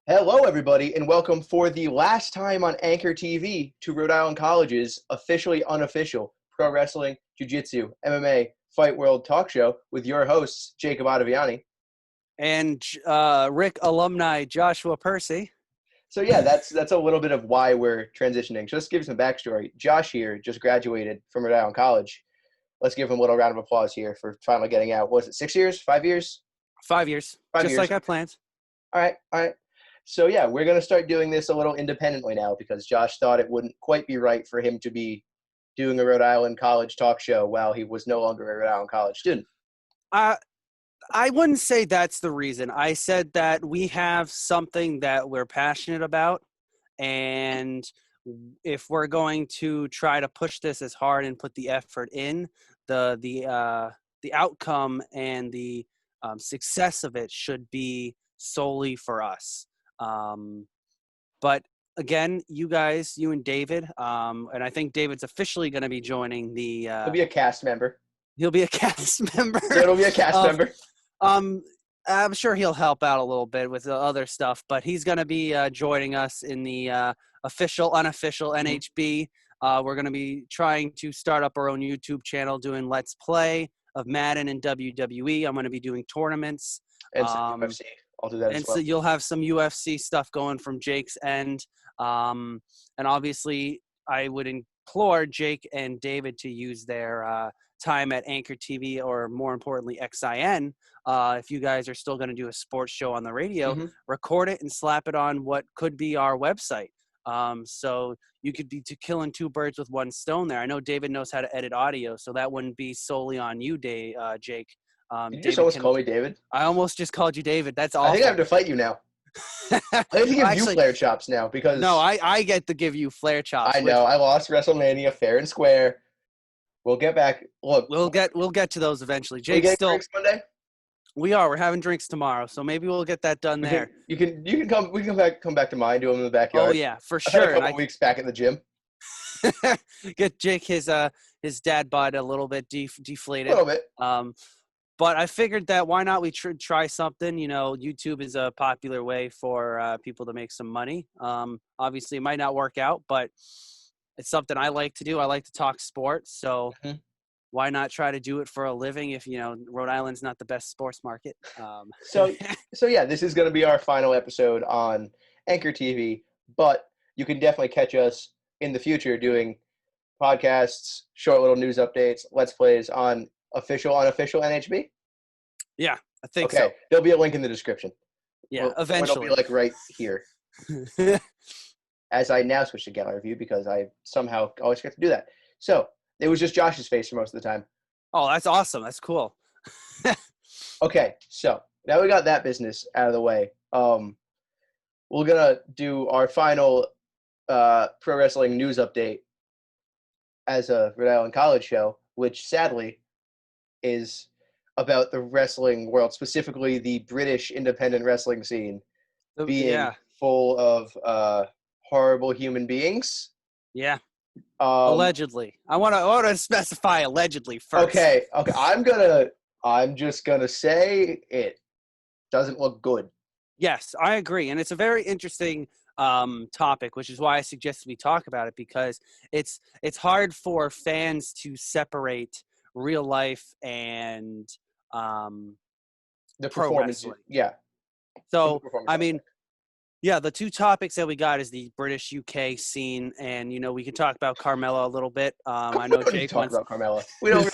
Hello, everybody, and welcome for the last time on Anchor TV to Rhode Island College's officially unofficial pro wrestling, jiu-jitsu, MMA, fight world talk show with your hosts, Jacob Ottaviani. And Rick alumni Joshua Percy. So yeah, that's a little bit of why we're transitioning. Just to give some backstory. Josh here just graduated from Rhode Island College. Let's give him a little round of applause here for finally getting out. Was it 6 years? 5 years? 5 years. 5 just years. like I planned. All right. So yeah, we're going to start doing this a little independently now because Josh thought it wouldn't quite be right for him to be doing a Rhode Island College talk show while he was no longer a Rhode Island College student. I wouldn't say that's the reason. I said that we have something that we're passionate about, and if we're going to try to push this as hard and put the effort in, the outcome and the success of it should be solely for us. But again, you guys, you and David, and I think David's officially going to be joining the. He'll be a cast member. He'll be a cast member. It'll be a cast member. I'm sure he'll help out a little bit with the other stuff, but he's going to be joining us in the unofficial NHB. We're going to be trying to start up our own YouTube channel doing Let's Play of Madden and WWE. I'm going to be doing tournaments. And some UFC. I'll do that as well. So you'll have some UFC stuff going from Jake's end. And obviously, I would implore Jake and David to use their time at Anchor TV, or more importantly, XIN. If you guys are still going to do a sports show on the radio, record it and slap it on what could be our website. So you could be killing two birds with one stone there. I know David knows how to edit audio, so that wouldn't be solely on you, Jake. Did you just almost call me David? I almost just called you David. That's awful. I think I have to fight you now. I have to give you flare chops now because no, I get to give you flare chops. I know. I lost WrestleMania fair and square. We'll get back. Look, we'll get to those eventually. Jake, still drinks Monday? We are. We're having drinks tomorrow, so maybe we'll get that done there. You can come. We can come back to mine. Do them in the backyard. Oh yeah, for sure. I've had a couple weeks back at the gym. Get Jake his dad bod a little bit deflated. A little bit. But I figured that why not we try something. You know, YouTube is a popular way for people to make some money. Obviously, it might not work out, but it's something I like to do. I like to talk sports, so why not try to do it for a living if, Rhode Island's not the best sports market. So yeah, this is going to be our final episode on Anchor TV, but you can definitely catch us in the future doing podcasts, short little news updates, Let's Plays on unofficial NHB? Yeah, I think so. Okay, there'll be a link in the description. Yeah, eventually. It'll be right here. As I now switch to gallery view because I somehow always forget to do that. So it was just Josh's face for most of the time. Oh, that's awesome. That's cool. Okay, so now we got that business out of the way. We're gonna do our final pro wrestling news update as a Rhode Island College show, which sadly is about the wrestling world, specifically the British independent wrestling scene, being full of horrible human beings. Yeah. Allegedly. I want to specify allegedly first. Okay. I'm just gonna say it doesn't look good. Yes, I agree, and it's a very interesting topic, which is why I suggested we talk about it, because it's hard for fans to separate real life and the pro performance. wrestling. Yeah. So I mean, yeah, the two topics that we got is the British UK scene, and we can talk about Carmella a little bit. I know Jake wants to talk about Carmella. We don't.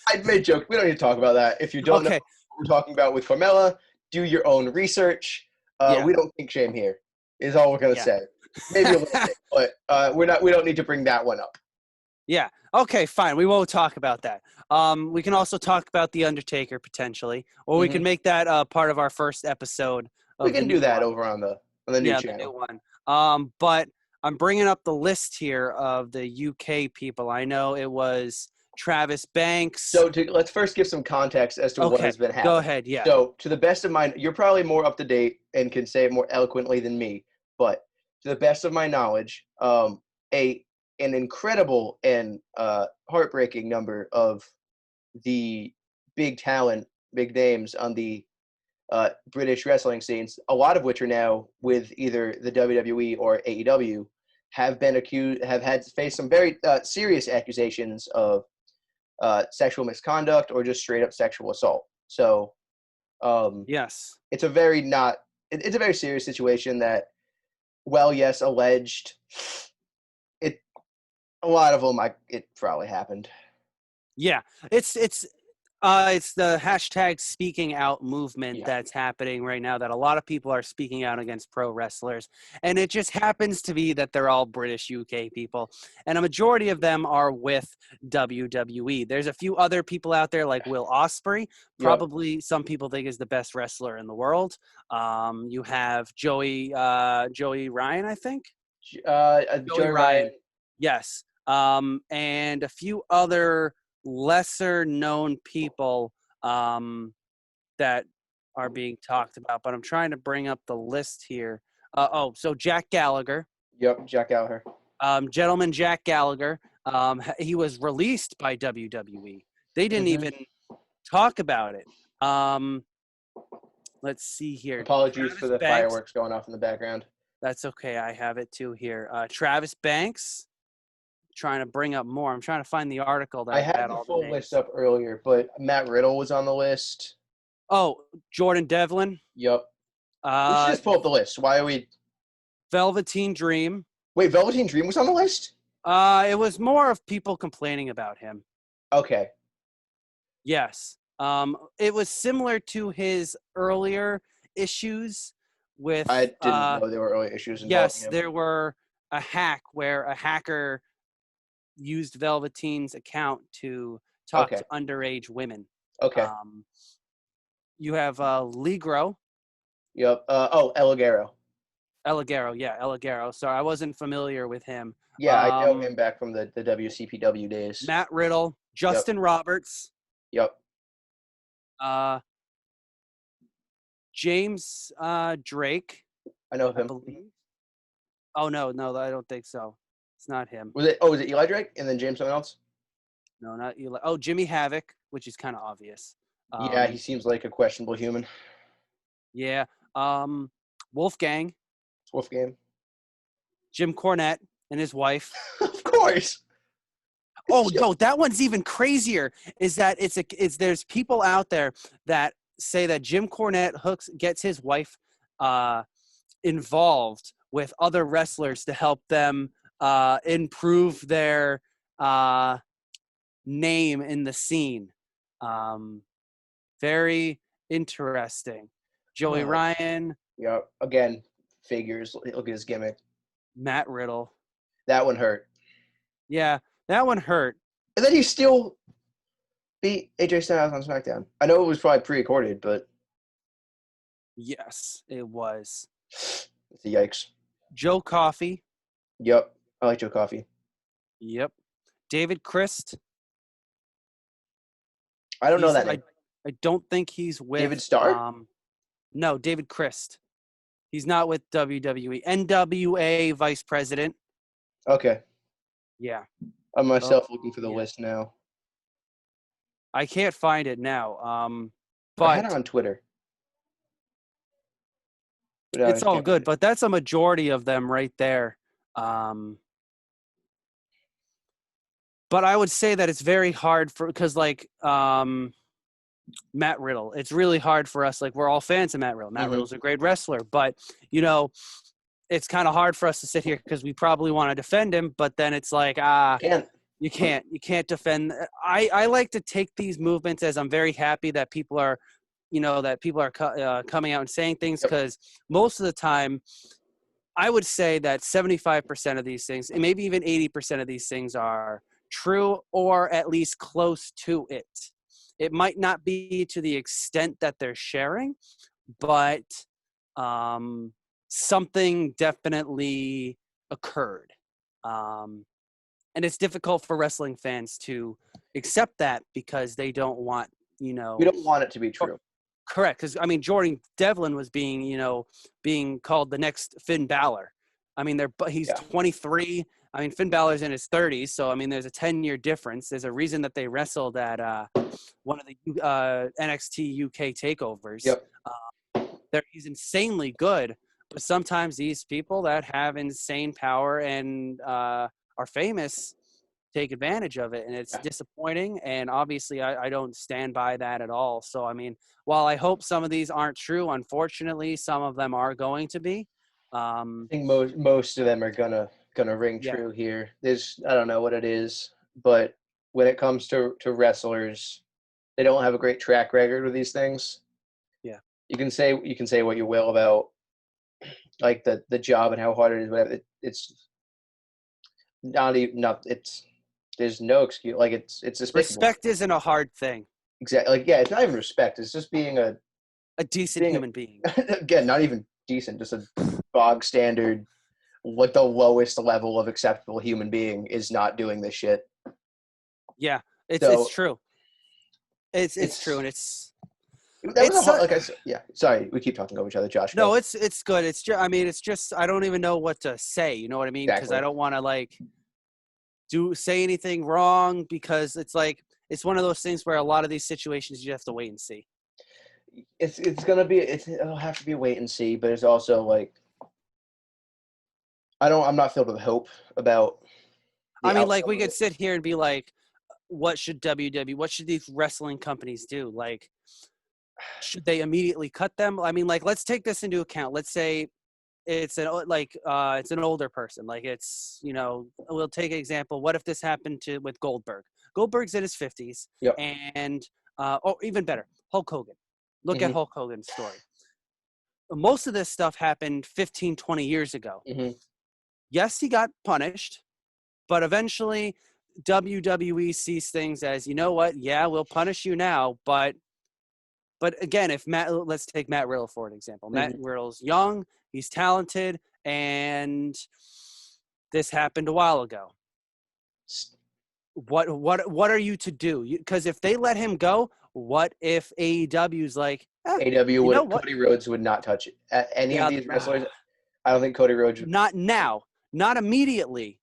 I made joke. We don't need to talk about that. If you don't know what we're talking about with Carmella, do your own research. We don't kink shame here. Is all we're gonna say. Maybe a little bit, but we don't need to bring that one up. Yeah. Okay. Fine. We won't talk about that. We can also talk about the Undertaker potentially, or we can make that part of our first episode. We can do that over on the new channel. The new one. But I'm bringing up the list here of the UK people. I know it was Travis Banks. So let's first give some context as to what has been happening. Go ahead. Yeah. So to the best of my, you're probably more up to date and can say it more eloquently than me. But to the best of my knowledge, an incredible and heartbreaking number of the big talent, big names on the British wrestling scenes, a lot of which are now with either the WWE or AEW, have faced some very serious accusations of sexual misconduct or just straight up sexual assault. So Yes. it's a very it's a very serious situation that, well, yes, alleged. It a lot of them, it probably happened. Yeah. It's the hashtag speaking out movement Yeah, that's happening right now, that a lot of people are speaking out against pro wrestlers. And it just happens to be that they're all British UK people. And a majority of them are with WWE. There's a few other people out there like Will Ospreay, yep. probably some people think is the best wrestler in the world. You have Joey Ryan, I think. Joey Joey Ryan. Ryan. Yes. And a few other lesser known people that are being talked about, but I'm trying to bring up the list here. So Jack Gallagher, Yep, Jack Gallagher. gentleman Jack Gallagher, he was released by WWE. They didn't Mm-hmm. even talk about it. Let's see here. Apologies for Travis the Banks. fireworks going off in the background. That's okay. I have it too here. Travis Banks. Trying to bring up more. I'm trying to find the article that I had had the all the full names. list up earlier, but Matt Riddle was on the list. Oh, Jordan Devlin. Yep. We should just pull up the list. Why are we? Velveteen Dream. Wait, Velveteen Dream was on the list? It was more of people complaining about him. Okay. Yes. It was similar to his earlier issues with. I didn't know there were early issues involving Yes, him. there were a hack where a hacker used Velveteen's account to talk to underage women. Okay. You have Ligro. Yep. Eligero. Eligero, yeah, Eligero. Sorry, I wasn't familiar with him. Yeah, I know him back from the WCPW days. Matt Riddle, Justin Roberts. Yep. James Drake. I know him. I believe. Oh no, I don't think so. It's not him. Was it Eli Drake and then James something else? No, not Eli. Oh, Jimmy Havoc, which is kind of obvious. Yeah, he seems like a questionable human. Yeah. Wolfgang. Wolfgang. Jim Cornette and his wife. Of course. Oh no, that one's even crazier. Is that there's people out there that say that Jim Cornette gets his wife involved with other wrestlers to help them improve their name in the scene. Very interesting. Joey Ryan. Yeah, again, figures. Look at his gimmick. Matt Riddle. That one hurt. Yeah, that one hurt. And then he still beat AJ Styles on SmackDown. I know it was probably pre-recorded, but yes, it was. It's a yikes. Joe Coffey. Yep, I like Joe Coffey. Yep. David Christ. I don't know that name. I don't think he's with David Starr? No, David Christ. He's not with WWE. NWA Vice President. Okay. Yeah. I'm myself looking for the list now. I can't find it now. But I had it on Twitter. It's all good, but that's a majority of them right there. But I would say that it's very hard because Matt Riddle, it's really hard for us. Like, we're all fans of Matt Riddle. Matt Riddle's a great wrestler, but it's kind of hard for us to sit here because we probably want to defend him, but then it's like, you can't defend. I like to take these movements as I'm very happy that people are, coming out and saying things, because most of the time, I would say that 75% of these things, and maybe even 80% of these things, are true or at least close to it. It might not be to the extent that they're sharing, but something definitely occurred. And it's difficult for wrestling fans to accept that because they don't want, We don't want it to be true. Correct. Because, Jordan Devlin was being called the next Finn Balor. He's 23. Finn Balor's in his 30s, so there's a 10-year difference. There's a reason that they wrestled at one of the NXT UK takeovers. Yep. He's insanely good, but sometimes these people that have insane power and are famous take advantage of it, and it's disappointing. And obviously, I don't stand by that at all. So, I mean, while I hope some of these aren't true, unfortunately, some of them are going to be. I think most of them are gonna ring Yeah, true here. I don't know what it is, but when it comes to wrestlers, they don't have a great track record with these things. yeah. You can say what you will about like the job and how hard it is, whatever. It's not even not it's there's no excuse. Like it's despicable. Respect isn't a hard thing. Exactly. Like, yeah, it's not even respect. It's just A decent being human being. again, not even decent, just a bog standard, what the lowest level of acceptable human being is not doing this shit. Yeah, it's So true. It's true, it's and it's that was a it's hard, like I said, yeah. Sorry, we keep talking over each other, Josh. no, Go. it's good. It's just, I mean, it's just I don't even know what to say. You know what I mean? Because I Exactly. don't want to like say anything wrong, because it's like it's one of those things where a lot of these situations you have to wait and see. It'll have to be wait and see, but it's also like I'm not filled with hope about I the mean, like outcome we of could it. sit here and be like, what should what should these wrestling companies do? Like, should they immediately cut them? I mean, like, let's take this into account. Let's say it's it's an older person. Like, it's, we'll take an example. What if this happened with Goldberg? Goldberg's in his 50s, Yep. and even better, Hulk Hogan. Look at Hmm. Hulk Hogan's story. Most of this stuff happened 15, 20 years ago. Hmm. Yes, he got punished, but eventually WWE sees things as, you know what? Yeah, we'll punish you now, but again, let's take Matt Riddle for an example. Matt Hmm. Riddle's young, he's talented, and this happened a while ago. What are you to do? Because if they let him go, what if AEW's like, AW you know would what? Cody Rhodes would not touch it. Any of Yeah, these wrestlers, I don't think Cody Rhodes. not now, not immediately.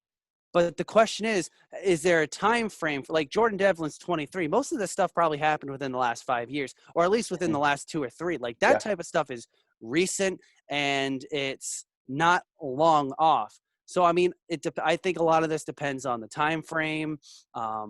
But the question is there a time frame for, like, Jordan Devlin's 23? Most of this stuff probably happened within the last 5 years, or at least within the last 2 or 3. Like, that Yeah. type of stuff is recent, and it's not long off. So, I mean, I think a lot of this depends on the time frame. I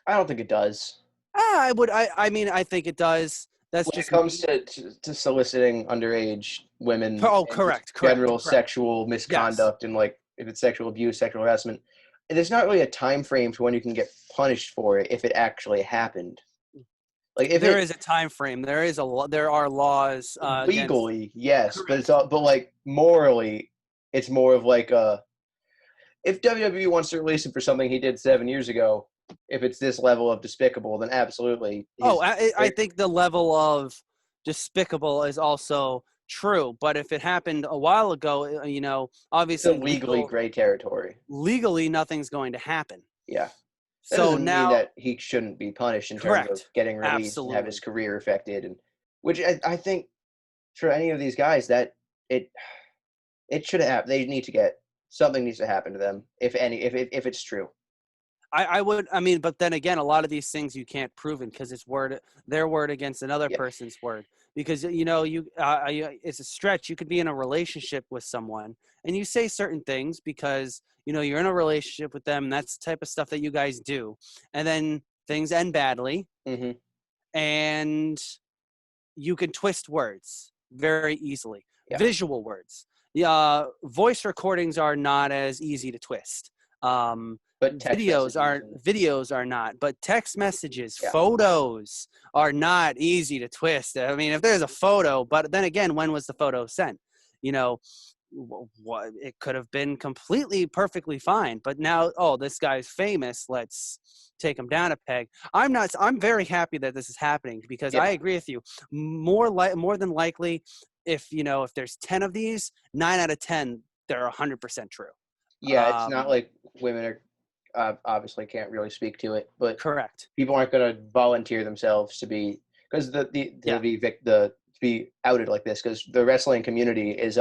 don't think it does. I mean, I think it does. That's When it just comes me. to soliciting underage women Oh, and just correct. general sexual Yes. misconduct and like if it's sexual abuse, sexual harassment, there's not really a time frame to when you can get punished for it if it actually happened. Like if There it is a time frame. There are laws against. legally, yes, but Correct. but like morally, it's more of like if WWE wants to release him for something he did 7 years ago, if it's this level of despicable, then absolutely Oh, his I think the level of despicable is also true. But if it happened a while ago, it's a obviously legally gray territory. legally nothing's going to happen. Yeah. That So doesn't mean now, that he shouldn't be punished in terms of correct. getting released and have his Absolutely. career affected, and which I think for any of these guys that it it should have they need to get something needs to happen to them if it's true. I mean, but then again, a lot of these things you can't prove it because it's their word against another Yeah. person's word. Because it's a stretch. You could be in a relationship with someone and you say certain things because you're in a relationship with them. And that's the type of stuff that you guys do, and then things end badly, Hmm. and you can twist words very easily. Yeah. Visual words. Voice recordings are not as easy to twist. But text messages and Videos are not, but text messages, yeah. photos are not easy to twist. I mean, if there's a photo, but then again, when was the photo sent? You know, what it could have been completely perfectly fine, but now, oh, this guy's famous, let's take him down a peg. I'm very happy that this is happening because I Yeah. agree with you. More than likely, if there's 10 of these, 9 out of 10 they're 100% true. Yeah, it's not like women are obviously can't really speak to it, but Correct. people aren't going to volunteer themselves to be because Yeah. to be outed like this because the wrestling community is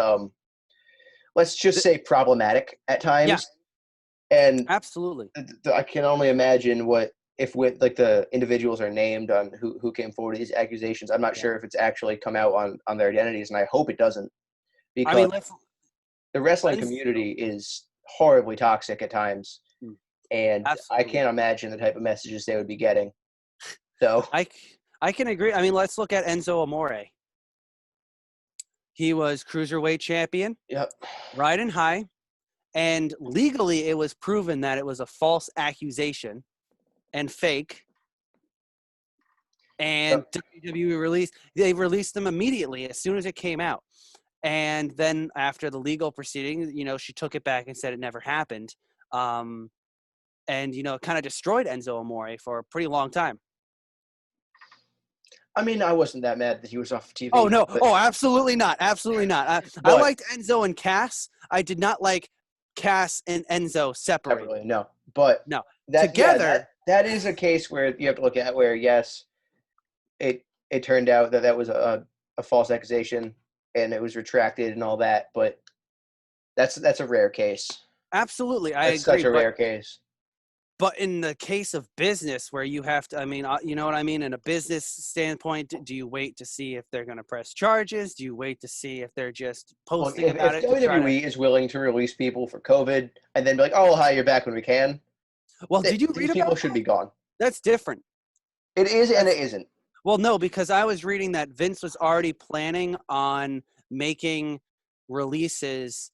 let's just say problematic at Yeah, times, and absolutely. I can only imagine what if with like the individuals are named on who came forward with these accusations. I'm not Yeah. sure if it's actually come out on their identities, and I hope it doesn't, I because mean, let's the wrestling let's community is horribly toxic at times, and I absolutely. can't imagine the type of messages they would be getting. So, I I can agree. I mean, let's look at Enzo Amore. He was cruiserweight champion, yep. riding high, and legally it was proven that it was a false accusation and fake. And Yep. WWE released them immediately as soon as it came out. And then after the legal proceedings, she took it back and said it never happened. And it kind of destroyed Enzo Amore for a pretty long time. I mean, I wasn't that mad that he was off Oh TV, no! but Oh, absolutely not! Absolutely not! I but liked Enzo and Cass. I did not like Cass and Enzo separated. separately, no. But No, that yeah, together. that is a case where you have to look at where yes, it turned out that was a false accusation and it was retracted and all that, but that's a rare case. Absolutely, I That's agree. such a rare case. But in the case of business, where you have to, I mean, you know what I mean? In a business standpoint, do you wait to see if they're going to press charges? Do you wait to see if they're just Look, posting about if it to try to? WWE is willing to release people for COVID and then be like, "Oh, we'll hire you back when we can," Well, did you these read people about should that? be gone. That's different. It is and it That's isn't. Well, no, because I was reading that Vince was already planning on making releases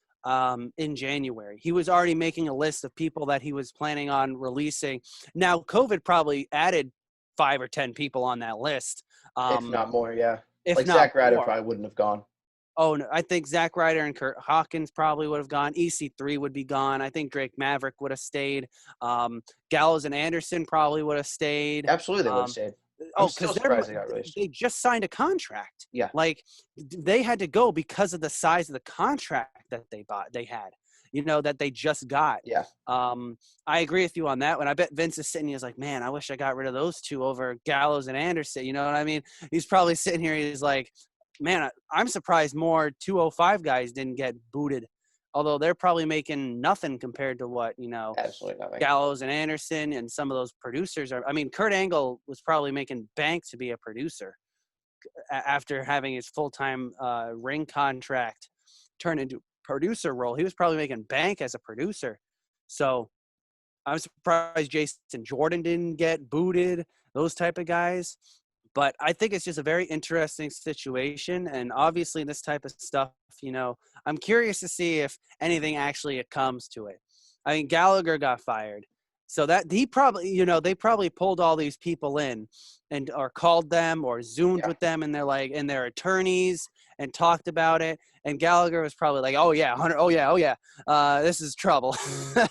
in January. He was already making a list of people that he was planning on releasing. Now, COVID probably added 5 or 10 people on that list, If um, not more, yeah. if Like not Zack Ryder more. probably wouldn't have gone. Oh, no, I think Zack Ryder and Kurt Hawkins probably would have gone. EC3 would be gone. I think Drake Maverick would have stayed. Gallows and Anderson probably would have stayed. Absolutely, they would have Um, stayed. I'm Oh, still because surprised they got released. they just signed a contract. Yeah, Like they had to go because of the size of the contract that they had. That they just got. yeah. I agree with you on that one. I bet Vince is sitting here, he's like, man, I wish I got rid of those two over Gallows and Anderson. You know what I mean? He's probably sitting here, he's like, man, I'm surprised more 205 guys didn't get booted. Although they're probably making nothing compared to what, Absolutely nothing. Gallows and Anderson and some of those producers are. I mean, Kurt Angle was probably making bank to be a producer after having his full-time ring contract turn into producer role. He was probably making bank as a producer. So I'm surprised Jason Jordan didn't get booted, those type of guys. But I think it's just a very interesting situation. And obviously this type of stuff, I'm curious to see if anything actually comes to it. I mean, Gallagher got fired. So that he probably, they probably pulled all these people in or called them or Zoomed Yeah, with them and their attorneys and talked about it. And Gallagher was probably like, oh yeah, 100, oh yeah, this is trouble. I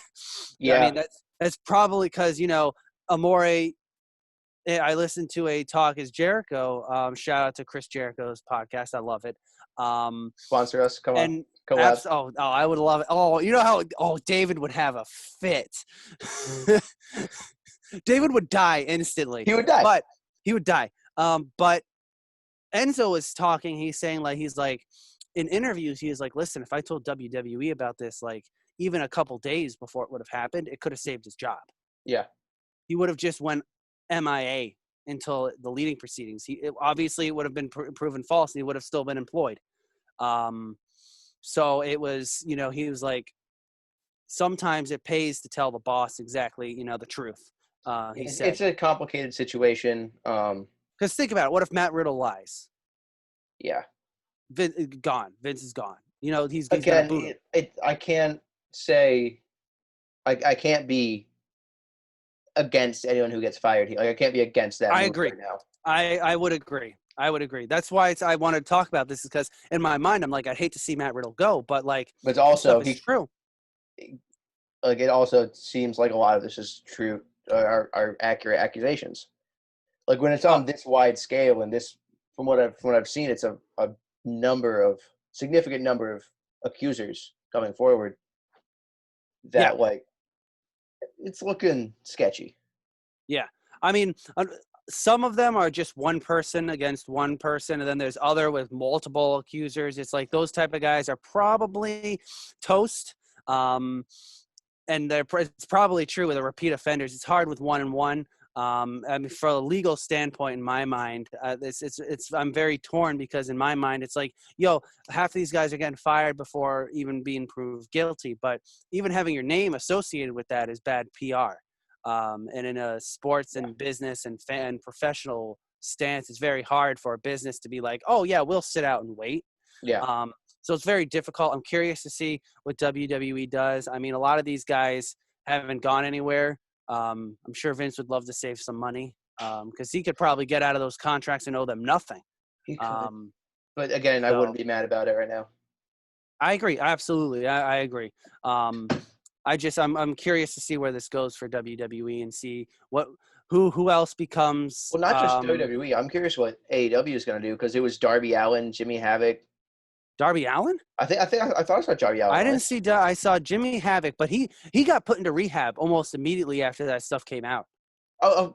yeah. mean, that's probably because, Amore, I listened to a Talk is Jericho. Shout out to Chris Jericho's podcast. I love it. Sponsor us. Come on, And collab. I would love it. Oh, you know how? Oh, David would have a fit. David would die instantly. He would die. But he would die. But Enzo was talking. He's like, in interviews, he was like, listen, if I told WWE about this, like even a couple days before it would have happened, it could have saved his job. Yeah, He would have just went MIA until the leading proceedings. Obviously it would have been proven false, and he would have still been employed. So it was, he was like, sometimes it pays to tell the boss exactly, the truth. He said, it's a complicated situation. because think about it. What if Matt Riddle lies? Yeah. Gone. Vince is gone. He's gonna Again, boot him. I can't say, I can't be against anyone who gets fired. Like, I can't be against that. I move agree. right now. I would agree. I would agree. That's why I wanted to talk about this, because in my mind, I'm like, I'd hate to see Matt Riddle go, but like, But it's also it's true. Like, it also seems like a lot of this is true, are accurate accusations. Like when it's on this wide scale and this, from what I've seen, it's a significant number of accusers coming forward. That like, it's looking sketchy. Yeah. I mean, some of them are just one person against one person, and then there's other with multiple accusers. It's like those type of guys are probably toast. And it's probably true with the repeat offenders. It's hard with one and one. I mean, from a legal standpoint, in my mind, I'm very torn because in my mind, it's like, yo, half these guys are getting fired before even being proved guilty. But even having your name associated with that is bad PR. And in a sports Yeah. and business and fan professional stance, it's very hard for a business to be like, oh yeah, we'll sit out and wait. Yeah. So it's very difficult. I'm curious to see what WWE does. I mean, a lot of these guys haven't gone anywhere. I'm sure Vince would love to save some money because he could probably get out of those contracts and owe them nothing. He could. Um, But again, I wouldn't so be mad about it right now. I agree. Absolutely. I agree. I'm curious to see where this goes for WWE and see who else becomes Well, not just WWE. I'm curious what AEW is going to do because it was Darby Allin, Jimmy Havoc. Darby Allin. I thought I saw Darby Allin. I Right? didn't see. I saw Jimmy Havoc, but he got put into rehab almost immediately after that stuff came out. Of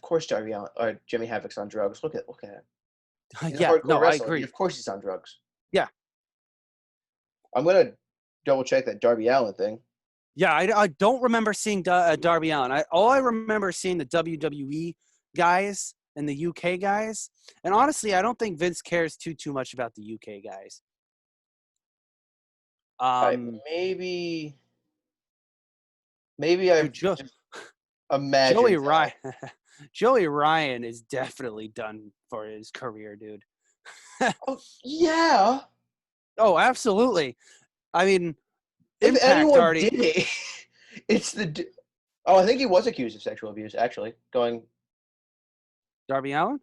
course Darby Allin or Jimmy Havoc's on drugs. Look at him. He's a Yeah, hardcore no, I wrestler. agree. Of course he's on drugs. Yeah, I'm gonna double check that Darby Allin thing. yeah. I don't remember seeing Darby Allin. All I remember seeing the WWE guys and the UK guys. And honestly, I don't think Vince cares too much about the UK guys. Maybe I've Dude, just imagined Joey that. Ryan, Joey Ryan is definitely done for his career, dude. Oh yeah. Oh, absolutely. I mean, If Impact anyone already. did it, it's Oh, I think he was accused of sexual abuse. Actually, going. Darby Allin.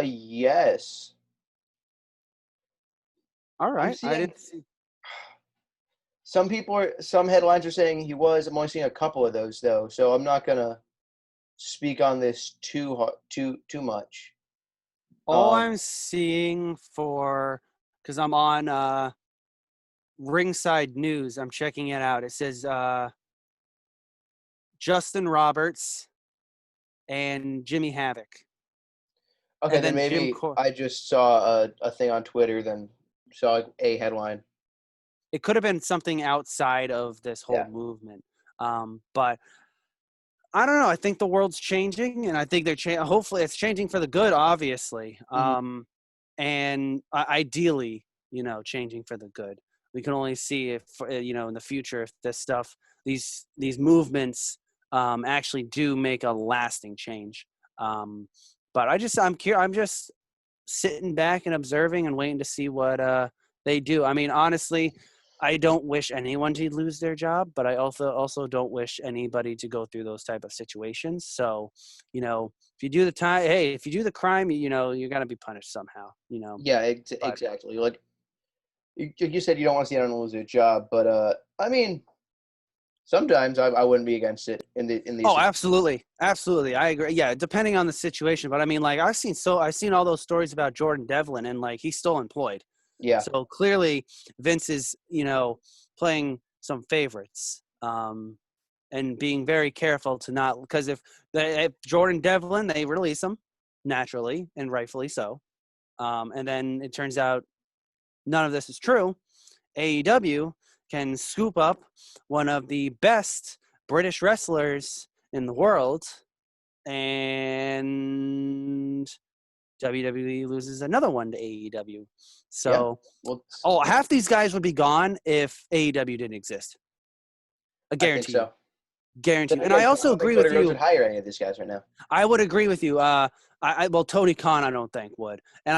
Yes. All I'm right, I seeing didn't see. some headlines are saying he was. I'm only seeing a couple of those though, so I'm not gonna speak on this too much. All I'm seeing because I'm on Ringside News. I'm checking it out. It says Justin Roberts and Jimmy Havoc, Okay, and then then Jim maybe Cor. I just saw a thing on Twitter, then saw like a headline. It could have been something outside of this whole Yeah. movement, but I don't know. I think the world's changing, and I think they're changing. Hopefully, it's changing for the good, obviously, Mhm. and ideally, changing for the good. We can only see if in the future if this stuff, these movements, actually do make a lasting change. But I'm just sitting back and observing and waiting to see what they do. I mean, honestly, I don't wish anyone to lose their job, but I also don't wish anybody to go through those type of situations. So, if you do the time, hey, if you do the crime, you're gonna be punished somehow. Yeah, But exactly. Like you said, you don't want to see anyone lose their job, but I mean, sometimes I wouldn't be against it in these oh, situations. absolutely, absolutely, I agree. Yeah, depending on the situation, but I mean, like I've seen all those stories about Jordan Devlin, and like he's still employed. Yeah, So clearly, Vince is, playing some favorites and being very careful to not because if Jordan Devlin they release him naturally and rightfully so, and then it turns out none of this is true. AEW can scoop up one of the best British wrestlers in the world, and WWE loses another one to AEW. yeah. So, Well, half these guys would be gone if AEW didn't exist. I I think guarantee you. so. Guarantee Then you. And again, I I also don't think agree Cody with Rhodes would you. hire any of these guys right now. I would agree with you. Well, Tony Khan, I don't think would. And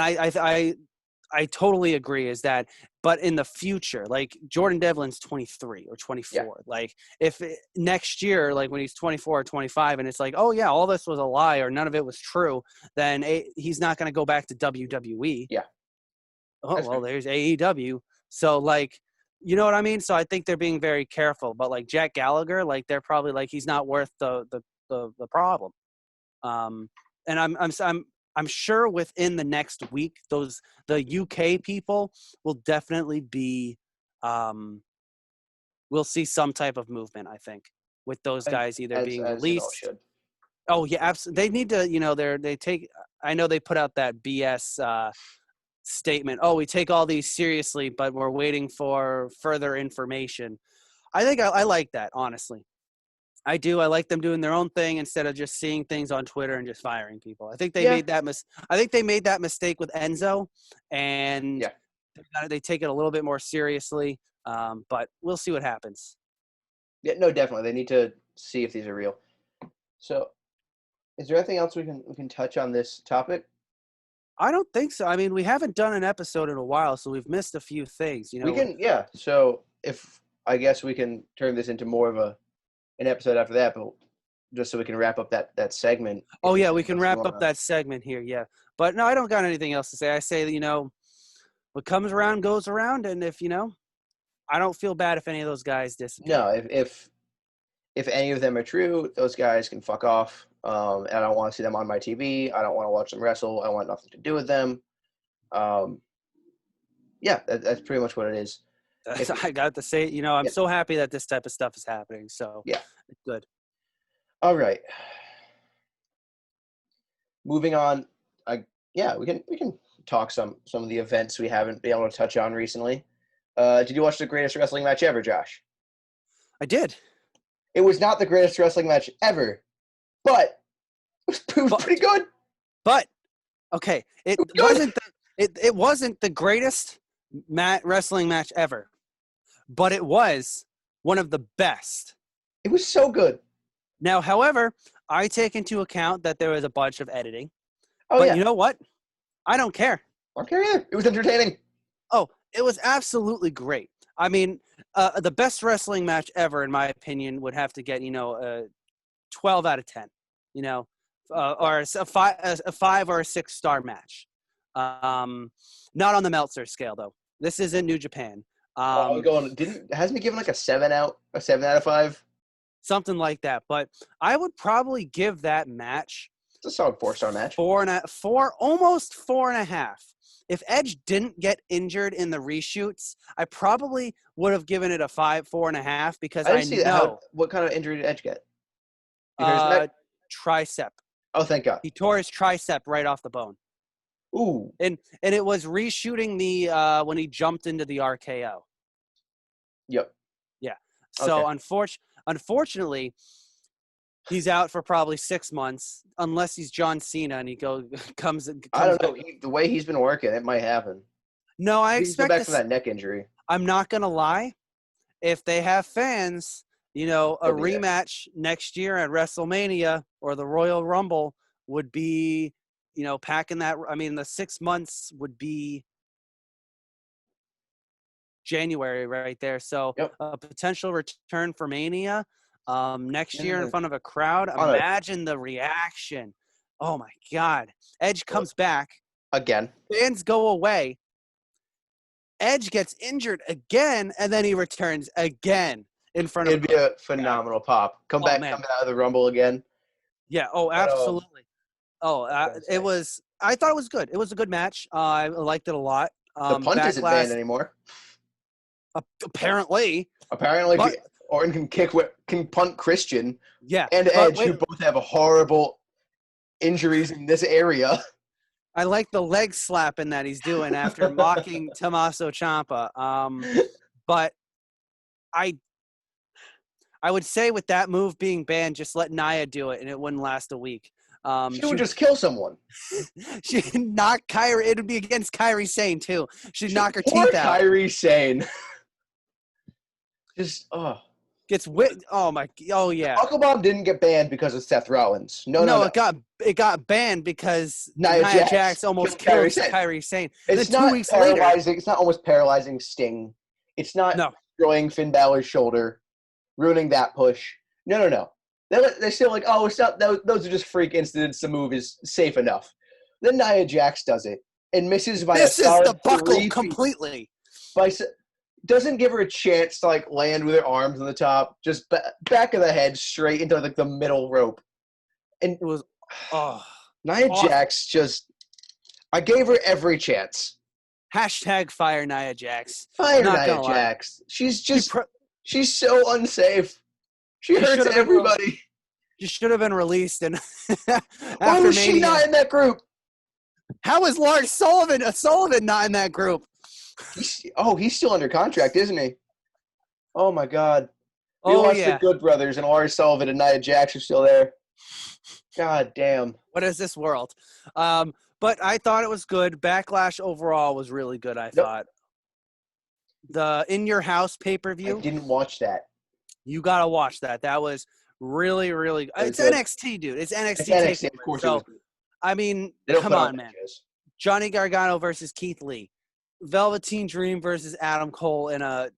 I totally agree is that, but in the future, like Jordan Devlin's 23 or Yeah, 24, like if next year, like when he's 24 or 25 and it's like, oh yeah, all this was a lie or none of it was true, then he's not going to go back to WWE. yeah, Oh, that's well, fair. there's AEW. So like, you know what I mean? So I think they're being very careful, but like Jack Gallagher, like they're probably like, he's not worth the problem. Um, and I'm sure within the next week, the UK people will definitely be, we'll see some type of movement. I think with those And guys either as being it all released. should. Oh yeah, absolutely. They need to, they take. I know they put out that BS statement. Oh, we take all these seriously, but we're waiting for further information. I think I like that honestly. I do. I like them doing their own thing instead of just seeing things on Twitter and just firing people. I think they Yeah. made that I think they made that mistake with Enzo, and Yeah. they take it a little bit more seriously. But we'll see what happens. Yeah, no, definitely. They need to see if these are real. So, is there anything else we can touch on this topic? I don't think so. I mean, we haven't done an episode in a while, so we've missed a few things. We can, yeah. So, if I guess we can turn this into more of an episode after that, but just so we can wrap up that segment. Oh yeah, we can wrap up that segment here. Yeah, but no, I don't got anything else to say. I say that what comes around goes around, and if I don't feel bad if any of those guys disappear. No, if any of them are true, those guys can fuck off. And I don't want to see them on my TV. I don't want to watch them wrestle. I want nothing to do with them. Yeah, that's pretty much what it is. I got to say, I'm so happy that this type of stuff is happening. So yeah, it's good. All right. Moving on. We can talk some of the events we haven't been able to touch on recently. Did you watch the greatest wrestling match ever, Josh? I did. It was not the greatest wrestling match ever, but it was pretty good. But okay, it wasn't the greatest wrestling match ever, but it was one of the best. It was so good. Now, however, I take into account that there was a bunch of editing. Oh, but yeah. You know what? I don't care. I don't care either. It was entertaining. Oh, it was absolutely great. I mean, the best wrestling match ever, in my opinion, would have to get 12 out of 10. Or a 5 or a 6-star match. Not on the Meltzer scale though. This isn't New Japan. Hasn't he given like a 7 out of 5? Something like that. But I would probably give that match. It's a solid 4-star match. Almost 4.5. If Edge didn't get injured in the reshoots, I probably would have given it a 4.5 because I know. What kind of injury did Edge get? Tricep. Oh, thank God. He tore his tricep right off the bone. Ooh. And it was reshooting the when he jumped into the RKO. Yep. Yeah. So unfortunately, he's out for probably 6 months, unless he's John Cena and he comes. I don't know. The way he's been working, it might happen. No, I expect back from that neck injury. I'm not gonna lie. If they have fans, a rematch next year at WrestleMania or the Royal Rumble would be, packing that. I mean, the 6 months would be January right there. So a potential return for Mania next year in front of a crowd. Imagine the reaction. Oh my God. Edge comes back. Again. Fans go away. Edge gets injured again, and then he returns again in front of. It'd be a phenomenal pop. Come out of the Rumble again. Yeah. Oh, absolutely. It was. I thought it was good. It was a good match. I liked it a lot. The punt isn't banned anymore. Apparently. Orton can punt Christian. Yeah. And Edge, who both have horrible injuries in this area. I like the leg slapping that he's doing after mocking Tommaso Ciampa. But I would say with that move being banned, just let Nia do it, and it wouldn't last a week. She would just kill someone. She'd knock Kyrie. It would be against Kyrie Sane, too. She'd knock her teeth out. Kyrie Sane. Gets whipped. Oh yeah. Uncle Bob didn't get banned because of Seth Rollins. No. It got banned because Nia Jax almost killed Kyrie Sane. It's not 2 weeks paralyzing. Later, it's not almost paralyzing Sting. It's not destroying Finn Balor's shoulder, ruining that push. No. They're still like, it's not. Those are just freak incidents. The move is safe enough. Then Nia Jax does it and misses by a solid 3 feet. This is the buckle completely. Doesn't give her a chance to land with her arms on the top, just back of the head straight into the middle rope. And it was Nia Jax I gave her every chance. # fire Nia Jax. Fire Nia Jax. She's so unsafe. She hurts everybody. She should have been released. And why was she not in that group? How is Lars Sullivan not in that group? He's still under contract, isn't he? Oh, my God. We Oh lost the yeah. Good Brothers, and Lars Sullivan and Nia Jax are still there. God damn. What is this world? But I thought it was good. Backlash overall was really good. I Nope, thought the In Your House I pay-per-view. didn't watch that. You gotta watch that. That was really, really. It was It's good. NXT, dude. It's It's NXT NXT, of Takeover. course it was So good. I mean, They don't come put on on, man. matches. Johnny Gargano versus Keith Lee, Velveteen Dream versus Adam Cole in a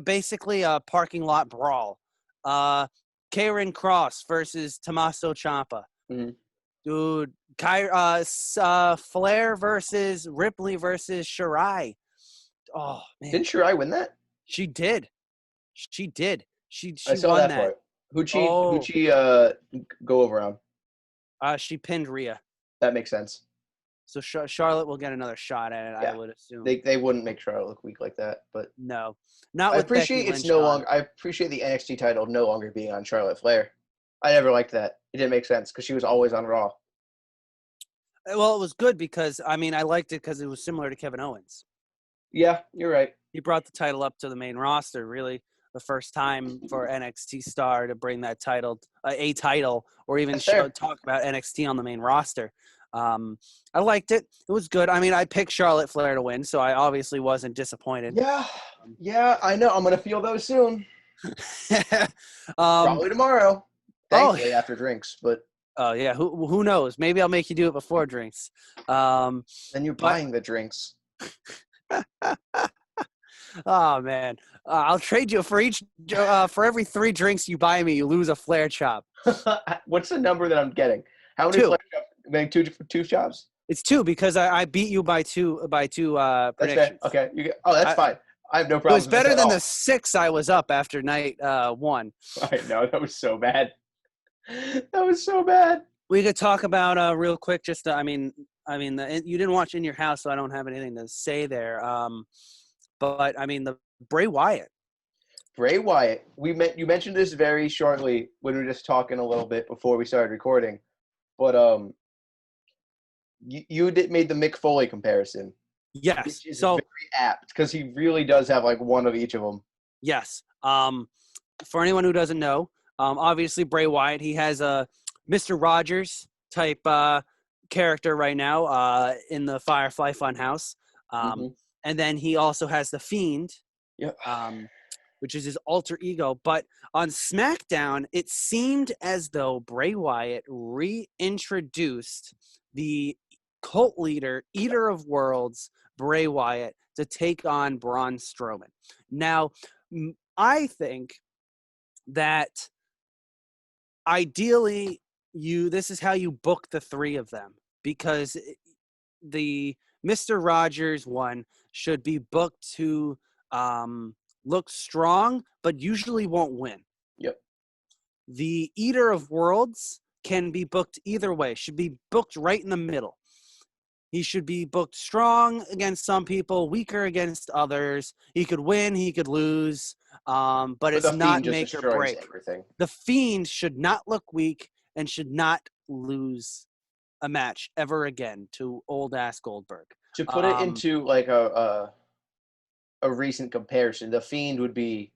basically a parking lot brawl. Karen Cross versus Tommaso Ciampa. Mm-hmm. Dude, Flair versus Ripley versus Shirai. Oh man, Didn't Shirai win that? she did. She did. She I she saw won that that. part. Who'd Oh, she go over on? she pinned Rhea. That makes sense. So Charlotte will get another shot at it, I Yeah. would assume. They wouldn't make Charlotte look weak like that, but No, not I with Becky appreciate it's Lynch no on. longer. I appreciate the NXT title no longer being on Charlotte Flair. I never liked that. It didn't make sense because she was always on Raw. Well, it was good because I mean I liked it because it was similar to Kevin Owens. Yeah, you're right. He brought the title up to the main roster. Really, the first time for NXT star to bring that title, a title, or even That's fair. talk about NXT on the main roster. I liked it. It was good. I mean, I picked Charlotte Flair to win, so I obviously wasn't disappointed. Yeah, I know. I'm gonna feel those soon. um, Probably tomorrow. oh, Thankfully, after drinks, but oh yeah. Who knows? Maybe I'll make you do it before drinks. then you're But buying the drinks. oh man, I'll trade you for every 3 drinks you buy me, you lose a Flair chop. What's the number that I'm getting? How many 2. Flair shops? Make two shops? It's 2 because I beat you by two That's fair. predictions. Okay. Oh, that's I, fine. I have no it was problems with this better at than the all. 6 I was up after night 1. I know that was so bad. That was so bad. We could talk about real quick. Just you didn't watch In Your House, so I don't have anything to say there. But I mean the Bray Wyatt. Bray Wyatt. You mentioned this very shortly when we were just talking a little bit before we started recording, but you made the Mick Foley comparison, Yes. which is So very apt because he really does have like one of each of them. yes. For anyone who doesn't know, obviously Bray Wyatt, he has a Mr. Rogers type character right now in the Firefly Funhouse. Mm-hmm. And then he also has the Fiend, Yep. which is his alter ego. But on SmackDown, it seemed as though Bray Wyatt reintroduced the cult leader, Eater of Worlds, Bray Wyatt, to take on Braun Strowman. Now, I think that ideally this is how you book the 3 of them, because the Mr. Rogers one should be booked to look strong, but usually won't win. Yep. The Eater of Worlds can be booked either way, should be booked right in the middle. He should be booked strong against some people, weaker against others. He could win, he could lose, but it's the not Fiend just make or destroys break. everything. The Fiend should not look weak and should not lose a match ever again to old ass Goldberg. To put it into like a recent comparison, the Fiend would be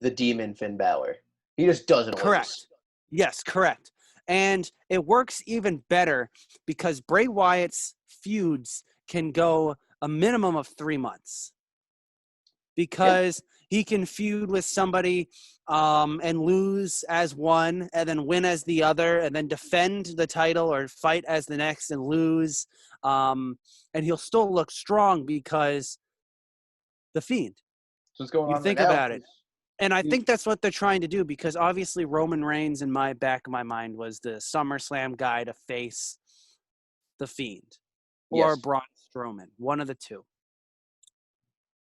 the Demon Finn Balor. He just doesn't Correct. lose. Yes, correct. And it works even better because Bray Wyatt's feuds can go a minimum of 3 months. Because he can feud with somebody and lose as one and then win as the other and then defend the title or fight as the next and lose. And he'll still look strong because the Fiend. So what's going You on right think now? about it. And I think that's what they're trying to do because obviously Roman Reigns in my back of my mind was the SummerSlam guy to face the Fiend or Braun Strowman, one of the two.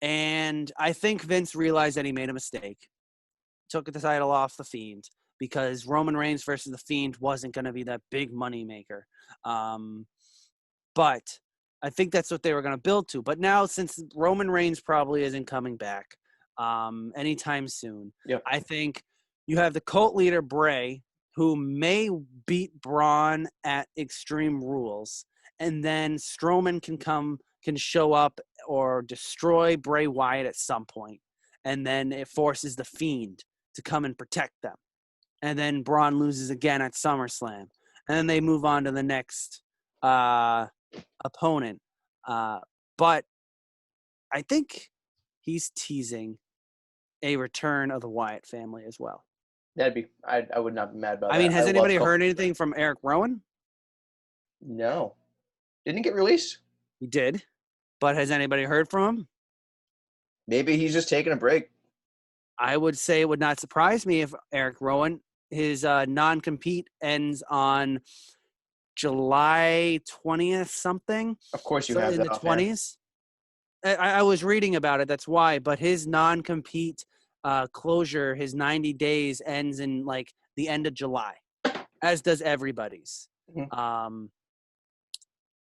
And I think Vince realized that he made a mistake, took the title off the Fiend because Roman Reigns versus the Fiend wasn't going to be that big money maker. But I think that's what they were going to build to. But now since Roman Reigns probably isn't coming back anytime soon, I think you have the cult leader Bray, who may beat Braun at Extreme Rules, and then Strowman can show up or destroy Bray Wyatt at some point, and then it forces the Fiend to come and protect them. And then Braun loses again at SummerSlam. And then they move on to the next opponent. But I think he's teasing a return of the Wyatt family as well. I would not be mad about that. I mean, has anybody heard anything from Eric Rowan? No. Didn't get released? He did. But has anybody heard from him? Maybe he's just taking a break. I would say it would not surprise me if Eric Rowan, his non-compete ends on July 20th something. Of course you have in that the 20s. I was reading about it. That's why. But his non-compete closure, his 90 days ends in like the end of July, as does everybody's. Mm-hmm.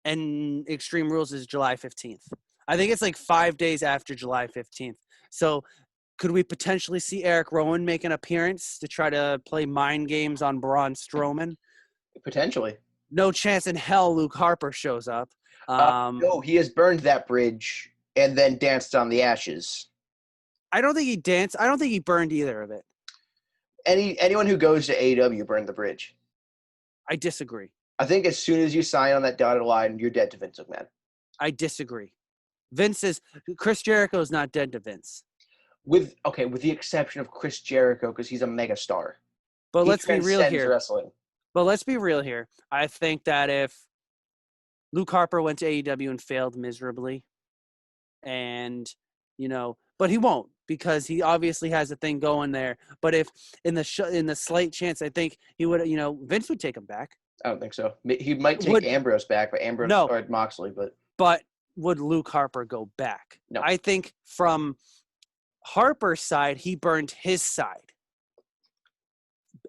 And Extreme Rules is July 15th. I think it's like 5 days after July 15th. So could we potentially see Eric Rowan make an appearance to try to play mind games on Braun Strowman? Potentially. No chance in hell Luke Harper shows up. No, he has burned that bridge and then danced on the ashes. I don't think he danced. I don't think he burned either of it. Anyone who goes to AEW burned the bridge. I disagree. I think as soon as you sign on that dotted line, you're dead to Vince McMahon. I disagree. Chris Jericho is not dead to Vince. With the exception of Chris Jericho, because he's a megastar. But let's be real here. Wrestling. But let's be real here. I think that if Luke Harper went to AEW and failed miserably, and but he won't, because he obviously has a thing going there. But if in the slight chance, I think he would, Vince would take him back. I don't think so. He might take Ambrose back, but or Moxley, But would Luke Harper go back? No. I think from Harper's side, he burned his side.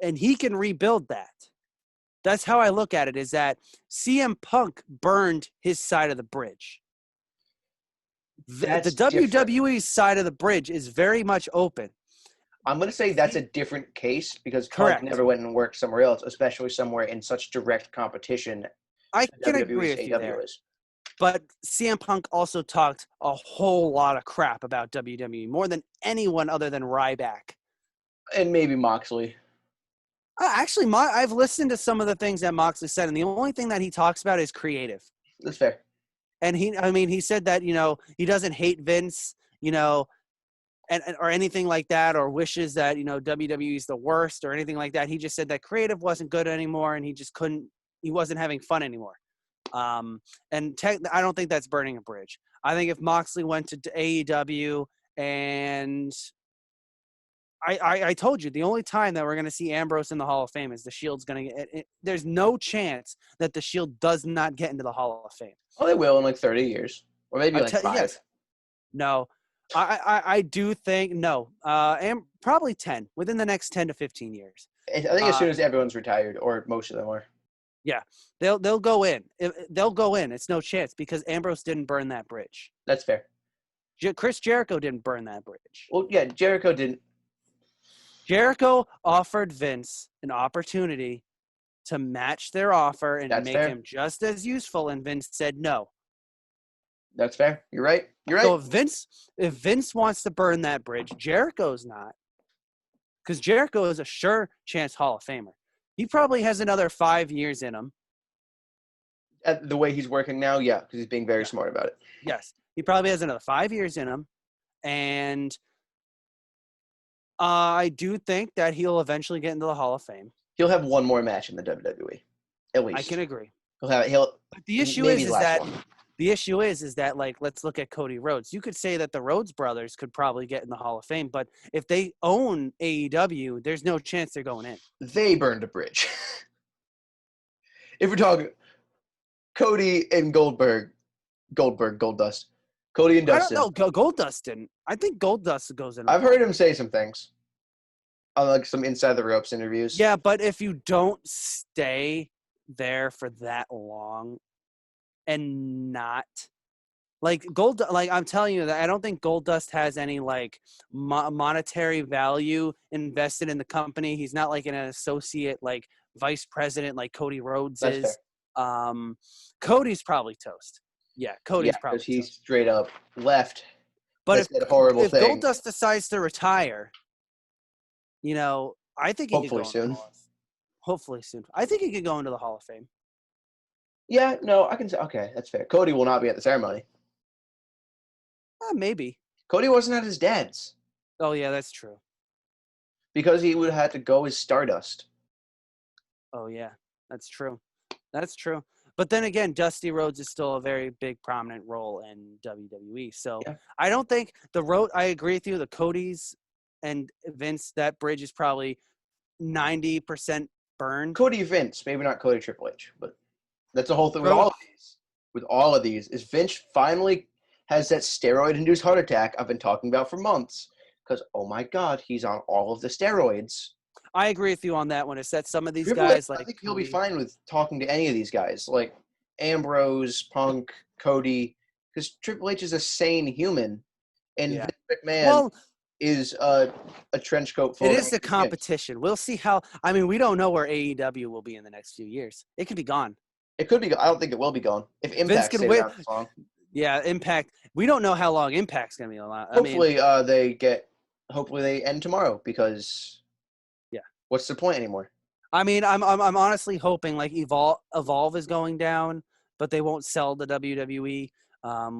And he can rebuild that. That's how I look at it, is that CM Punk burned his side of the bridge. The WWE side of the bridge is very much open. I'm going to say that's a different case, because Correct. Punk never went and worked somewhere else, especially somewhere in such direct competition. I can agree with you there. But CM Punk also talked a whole lot of crap about WWE, more than anyone other than Ryback. And maybe Moxley. Actually, I've listened to some of the things that Moxley said, and the only thing that he talks about is creative. That's fair. And he said that, he doesn't hate Vince, or anything like that, or wishes that, WWE is the worst or anything like that. He just said that creative wasn't good anymore, and he wasn't having fun anymore. I don't think that's burning a bridge. I think if Moxley went to AEW, and I told you, the only time that we're going to see Ambrose in the Hall of Fame is the Shield's going to get. There's no chance that the Shield does not get into the Hall of Fame. Oh, they will in like 30 years, or maybe 5. Yes. No, I do think no. Probably 10 within the next 10 to 15 years. I think as soon as everyone's retired, or most of them are. Yeah, they'll go in. They'll go in. It's no chance, because Ambrose didn't burn that bridge. That's fair. Chris Jericho didn't burn that bridge. Well, yeah, Jericho didn't. Jericho offered Vince an opportunity to match their offer and make him just as useful, and Vince said no. That's fair. You're right. So if Vince wants to burn that bridge, Jericho's not. Because Jericho is a sure chance Hall of Famer. He probably has another 5 years in him. At the way he's working now, yeah, because he's being very smart about it. Yes. He probably has another 5 years in him. And I do think that he'll eventually get into the Hall of Fame. He'll have one more match in the WWE, at least. I can agree. But the issue is that like, let's look at Cody Rhodes. You could say that the Rhodes brothers could probably get in the Hall of Fame, but if they own AEW, there's no chance they're going in. They burned a bridge. If we're talking Cody and Goldust. Cody and Dustin. I don't know. Goldust didn't. I think Goldust goes in. I've heard him say some things on like some Inside the Ropes interviews. Yeah, but if you don't stay there for that long and not like I'm telling you that I don't think Goldust has any like monetary value invested in the company. He's not like an associate, like vice president, like Cody Rhodes is. Cody's probably toast. Yeah, Cody's probably toast. He straight up left. But if Goldust decides decides to retire, I think he could go Hopefully into the soon. Hall of Hopefully soon. I think he could go into the Hall of Fame. Yeah, no, I can say, okay, that's fair. Cody will not be at the ceremony. Maybe. Cody wasn't at his dad's Oh, yeah, that's true. because he would have had to go as Stardust. Oh, yeah, that's true. That's true. But then again, Dusty Rhodes is still a very big, prominent role in WWE. So Yeah. I don't think I agree with you, the Cody's and Vince, that bridge is probably 90% burned. Cody Vince, maybe not Cody Triple H, but that's the whole thing with Rhodes, all of these. With all of these, is Vince finally has that steroid-induced heart attack I've been talking about for months. Because, oh my God, he's on all of the steroids. I agree with you on that one. It's that some of these Triple H, guys I like think he'll be Cody. fine with talking to any of these guys, like Ambrose, Punk, Cody, because Triple H is a sane human, and Yeah. Vince McMahon Well, is a trench coat full it of is the angry skins. competition. We'll see how. I mean, we don't know where AEW will be in the next few years. It could be gone. It could be. I don't think it will be gone if Vince Impact can stays win. around this long. Yeah, Impact. We don't know how long Impact's gonna be alive. Hopefully, Hopefully, they end tomorrow because. Yeah. What's the point anymore? I mean, I'm honestly hoping like Evolve is going down, but they won't sell the WWE,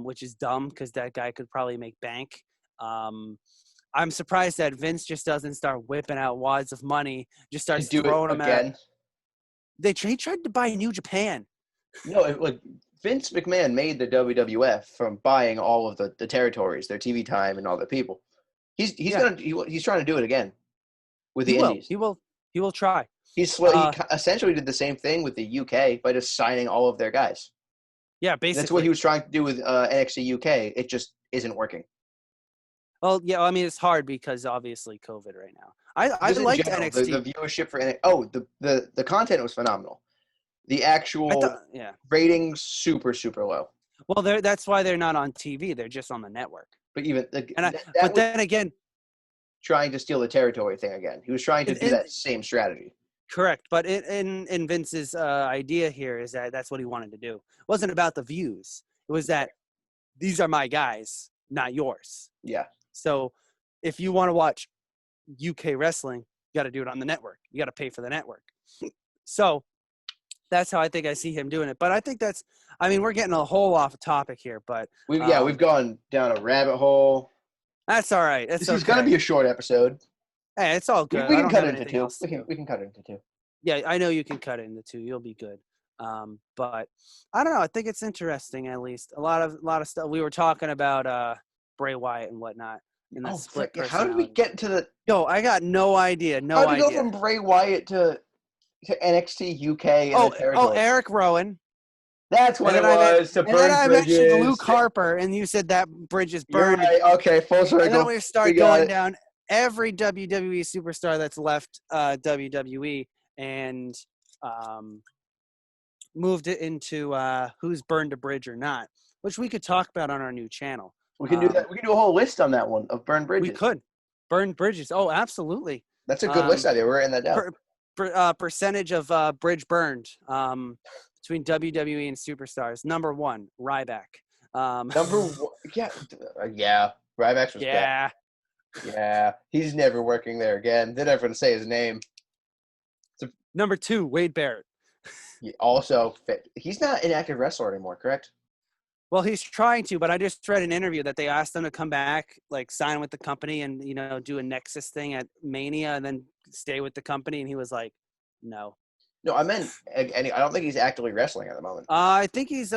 which is dumb because that guy could probably make bank. I'm surprised that Vince just doesn't start whipping out wads of money, just To starts do it throwing them at. again. He tried to buy New Japan. No, like Vince McMahon made the WWF from buying all of the territories, their TV time, and all the people. He's Yeah. he's trying to do it again with He the will. Indies. He will try. He essentially did the same thing with the UK by just signing all of their guys. Yeah, basically. That's what he was trying to do with NXT UK. It just isn't working. Well, yeah, I mean it's hard because obviously COVID right now. I Just in liked general, NXT. the viewership for the content was phenomenal. The actual yeah. ratings super low. Well, that's why they're not on TV. They're just on the network. But even but then again, trying to steal the territory thing again. He was trying to do that same strategy. Correct, but in Vince's idea here is that that's what he wanted to do. It wasn't about the views. It was that these are my guys, not yours. Yeah. So if you want to watch UK wrestling, you got to do it on the network. You got to pay for the network. So that's how I think I see him doing it. But I think we're getting a whole off topic here, but we've gone down a rabbit hole. That's all right. This is going to be a short episode. Hey, it's all good. We can cut it into two. We can cut it into two. Yeah, I know you can cut it into two. You'll be good. But I don't know. I think it's interesting. At least a lot of stuff. We were talking about Bray Wyatt and whatnot. In the split how did we get to the? Yo, I got no idea. How did we go from Bray Wyatt to NXT UK? Eric Rowan. That's what it was. And then I mentioned Luke Harper, and you said that bridge is burned. Right. Okay, full circle. And then we start going down every WWE superstar that's left WWE and moved it into who's burned a bridge or not, which we could talk about on our new channel. We can do that. We can do a whole list on that one of burned bridges. We could. Burned bridges. Oh, absolutely. That's a good list idea. We're writing that down. Percentage of bridge burned between WWE and superstars. Number 1, Ryback. Number 1, yeah. Ryback was bad. Yeah, he's never working there again. They're never going to say his name. Number 2, Wade Barrett. Also, he's not an active wrestler anymore, correct? Well, he's trying to, but I just read an interview that they asked him to come back, like sign with the company and, do a Nexus thing at Mania and then stay with the company. And he was like, no. No, I meant, I don't think he's actively wrestling at the moment. I think he's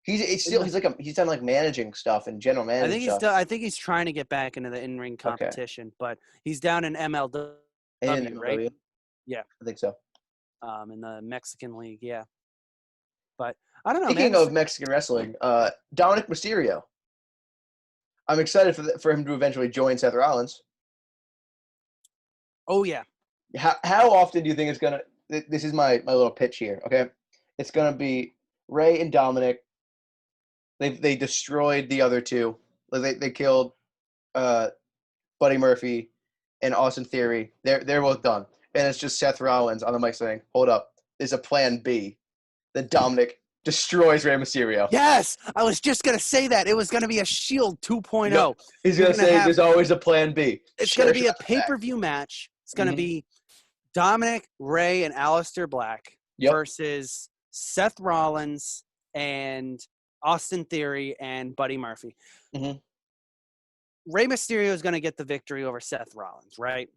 he's done like managing stuff and general managing stuff. I think he's trying to get back into the in-ring competition, but he's down in MLW, right? Yeah. I think so. In the Mexican League, yeah. But I don't know. Speaking of Mexican wrestling, Dominic Mysterio. I'm excited for him to eventually join Seth Rollins. Oh yeah. How often do you think it's gonna? This is my little pitch here. Okay, it's gonna be Ray and Dominic. They destroyed the other two. They killed Buddy Murphy and Austin Theory. They're both done, and it's just Seth Rollins on the mic saying, "Hold up, there's a plan B." Then Dominic destroys Rey Mysterio. Yes, I was just gonna say that it was gonna be a Shield 2.0. Yep. He's You're gonna say there's always a plan B. It's Sure, gonna be a shots back. pay-per-view match. It's gonna Mhm. be Dominic, Ray, and Aleister Black Yep. versus Seth Rollins and Austin Theory and Buddy Murphy. Mhm. Rey Mysterio is gonna get the victory over Seth Rollins, right?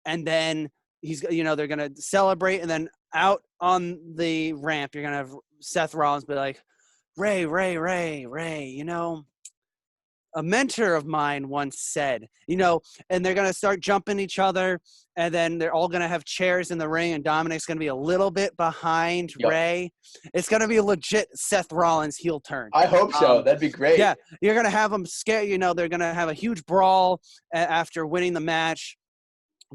And then they're gonna celebrate, and then out on the ramp, you're gonna have Seth Rollins be like, Ray, a mentor of mine once said, and they're going to start jumping each other, and then they're all going to have chairs in the ring, and Dominic's going to be a little bit behind Yep. Ray. It's going to be a legit Seth Rollins heel turn. I hope so. That'd be great. Yeah, you're going to have them scare, they're going to have a huge brawl after winning the match.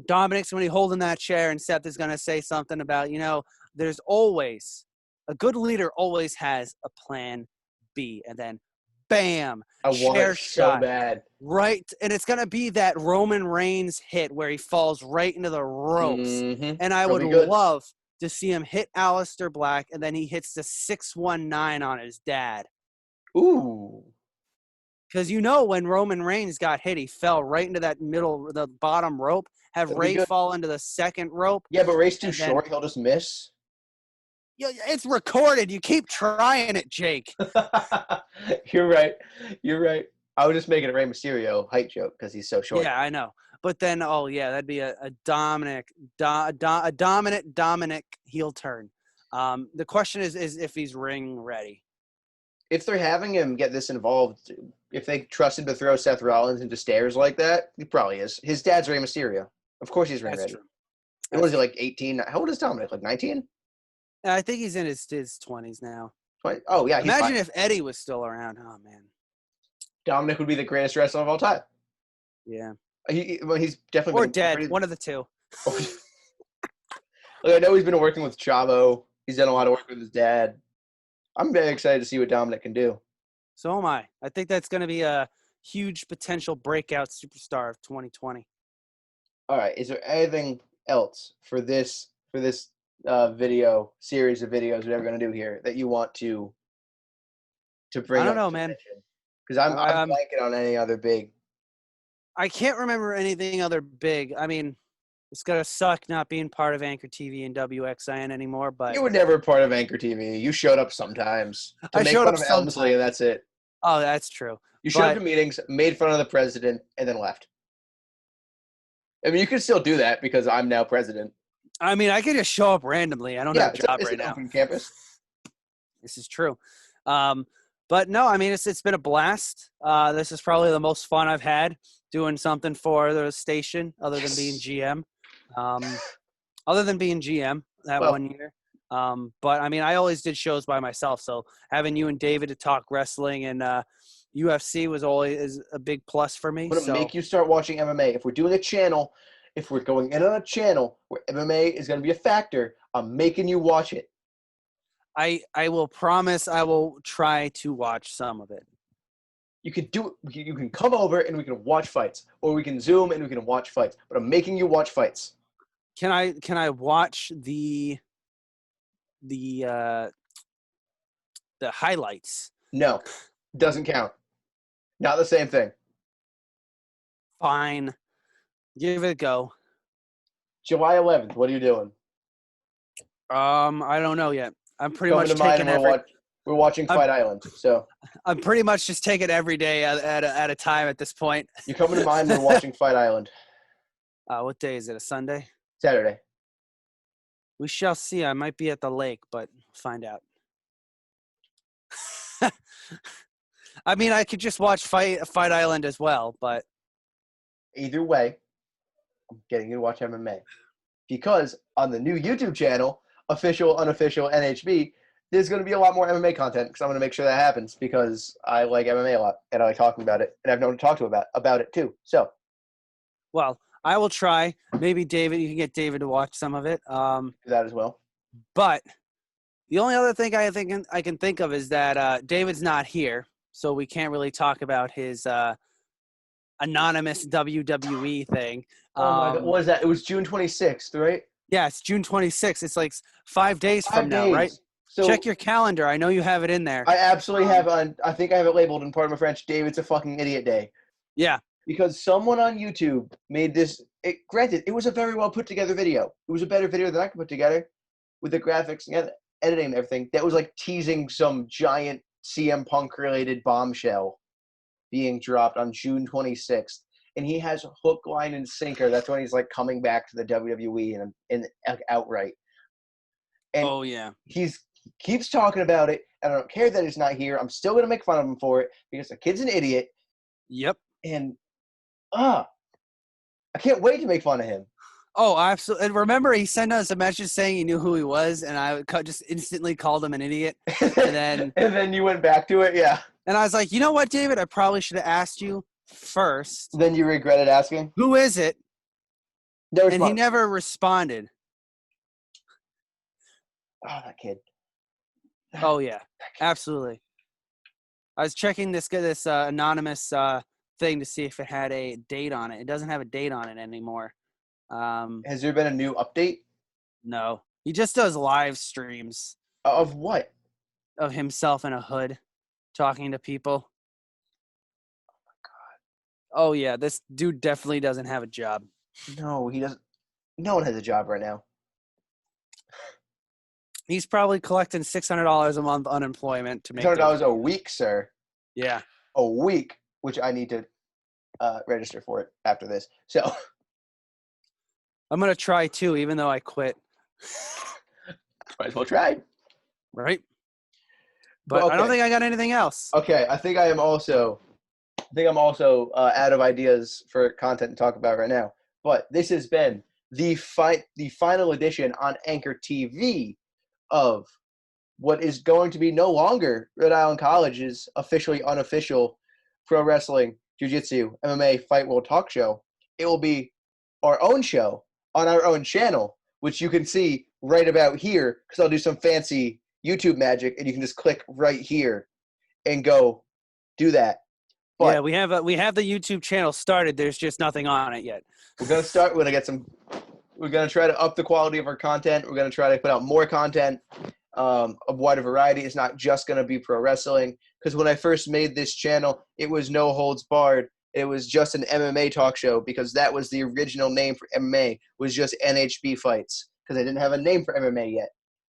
Dominic's going to be holding that chair, and Seth is going to say something about, there's always, a good leader always has a plan B, and then bam, I want chair it so shot. bad. Right, and it's going to be that Roman Reigns hit where he falls right into the ropes. Mhm. And I would love to see him hit Aleister Black, and then he hits the 619 on his dad. Ooh. Because when Roman Reigns got hit, he fell right into that the bottom rope. Have Ray fall into the second rope. Yeah, but Ray's too short. He'll just miss. Yeah, it's recorded. You keep trying it, Jake. You're right. I was just making a Rey Mysterio height joke because he's so short. Yeah, I know. But then, that'd be a dominant Dominic heel turn. The question is if he's ring ready. If they're having him get this involved, if they trust him to throw Seth Rollins into stairs like that, he probably is. His dad's Rey Mysterio. Of course he's ring ready. True. And what is he, like 18? How old is Dominic? Like 19? I think he's in his 20s now. 20? Oh, yeah. Imagine if Eddie was still around. Oh, man. Dominic would be the greatest wrestler of all time. Yeah. He's definitely or dead. One of the two. I know he's been working with Chavo. He's done a lot of work with his dad. I'm very excited to see what Dominic can do. So am I. I think that's going to be a huge potential breakout superstar of 2020. All right. Is there anything else for this video series of videos that we're going to do here that you want to bring up? I don't know, man. Because I'm blanking on any other big. I can't remember anything other big. I mean, it's going to suck not being part of Anchor TV and WXIN anymore, but you were never part of Anchor TV. You showed up sometimes to make fun of Elmsley, and that's it. Oh, that's true. You showed up to meetings, made fun of the president, and then left. I mean, you can still do that because I'm now president. I mean, I could just show up randomly. I don't have a job right now. Open campus. This is true. But no, I mean, it's been a blast. This is probably the most fun I've had doing something for the station other than being GM. That 1 year. But I mean, I always did shows by myself. So having you and David to talk wrestling and UFC was always a big plus for me. I'm going to make you start watching MMA. If we're doing a channel, if we're going in on a channel where MMA is going to be a factor, I'm making you watch it. I will promise I will try to watch some of it. You can do it. You can come over and we can watch fights, or we can Zoom and we can watch fights. But I'm making you watch fights. Can I watch the highlights? No, doesn't count. Not the same thing. Fine, give it a go. July 11th. What are you doing? I don't know yet. I'm pretty much taking we're watching Fight Island, so I'm pretty much just taking every day at a time at this point. You're coming to mine. We're watching Fight Island. What day is it? A Sunday? Saturday. We shall see. I might be at the lake, but find out. I mean, I could just watch Fight Island as well, but either way, I'm getting you to watch MMA because on the new YouTube channel, official, unofficial, NHB, there's going to be a lot more MMA content because I'm going to make sure that happens because I like MMA a lot and I like talking about it and I've known to talk to about it too. So, well, I will try. Maybe David, you can get David to watch some of it. Do that as well. But the only other thing I can think of is that David's not here, so we can't really talk about his anonymous WWE thing. Oh my God, what was that? It was June 26th, right? Yeah, it's June 26th. It's like 5 days from now, right? So Check your calendar. I know you have it in there. I absolutely have on. I think I have it labeled in part of my French. David's a fucking idiot day. Yeah. Because someone on YouTube made this. Granted, it was a very well put together video. It was a better video than I could put together with the graphics and editing and everything. That was like teasing some giant CM Punk related bombshell being dropped on June 26th. And he has hook, line, and sinker. That's when he's like coming back to the WWE and outright. And Oh yeah. he keeps talking about it. And I don't care that he's not here. I'm still gonna make fun of him for it because the kid's an idiot. Yep. And I can't wait to make fun of him. Oh, absolutely. And remember, he sent us a message saying he knew who he was, and I just instantly called him an idiot. And then and then you went back to it, yeah. And I was like, you know what, David? I probably should have asked you first. Then you regretted asking? Who is it? No and he never responded. Oh, that kid. Oh, yeah. Absolutely. I was checking this anonymous thing to see if it had a date on it. It doesn't have a date on it anymore. Has there been a new update? No. He just does live streams. Of what? Of himself in a hood talking to people. Oh, my God. Oh, yeah. This dude definitely doesn't have a job. No, he doesn't. No one has a job right now. He's probably collecting $600 a month unemployment to make $600 a week, sir. Yeah. A week, which I need to register for it after this. So I'm going to try too, even though I quit. Might as well try. Right? But okay. I don't think I got anything else. Okay, I think I'm also out of ideas for content to talk about right now. But this has been the final edition on Anchor TV of what is going to be no longer Rhode Island College's officially unofficial pro wrestling, jiu-jitsu, MMA Fight World talk show. It will be our own show on our own channel, which you can see right about here, because I'll do some fancy YouTube magic, and you can just click right here and go do that. But yeah, we have the YouTube channel started. There's just nothing on it yet. We're gonna start. We're gonna try to up the quality of our content. We're gonna try to put out more content of wider variety. It's not just gonna be pro wrestling. Because when I first made this channel, it was no holds barred. It was just an MMA talk show, because that was the original name for MMA, was just NHB fights, because I didn't have a name for MMA yet.